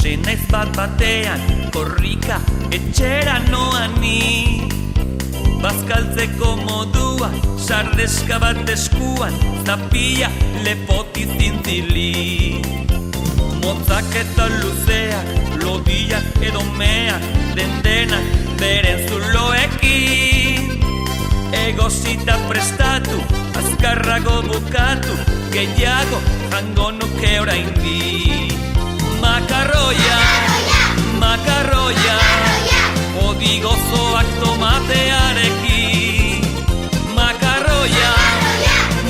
Gose naiz bat-batean, korrika etxera noani. Bazkaltzeko modua, sardeska bat eskuan, zapia lepoti zintili. Motzak eta luzeak, lodiak edo meak, dendenak beren zuloekin. Egosita prestatu, azkarrago bukatu, gehiago jango nuke oraindik. Makarroia, makarroia, odi gozoak tomatearekin. Makarroia,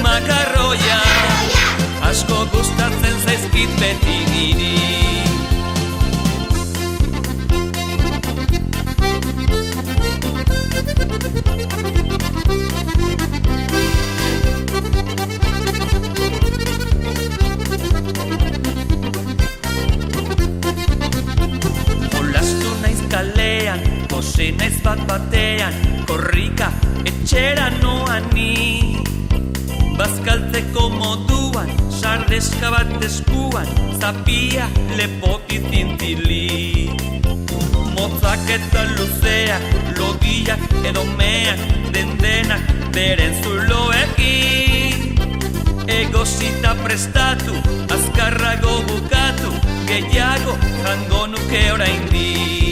makarroia, asko gustatzen zaizkit beti niri. Kalean, gose naiz bat-batean, korrika etxera noani. Bazkaltzeko moduan, sardeska bat eskuan, zapia lepoti zintili. Motzak eta luzeak, lodiak edo meak, dendenak beren zuloekin. Egosita prestatu, azkarrago bukatu, gehiago jango nuke oraindik.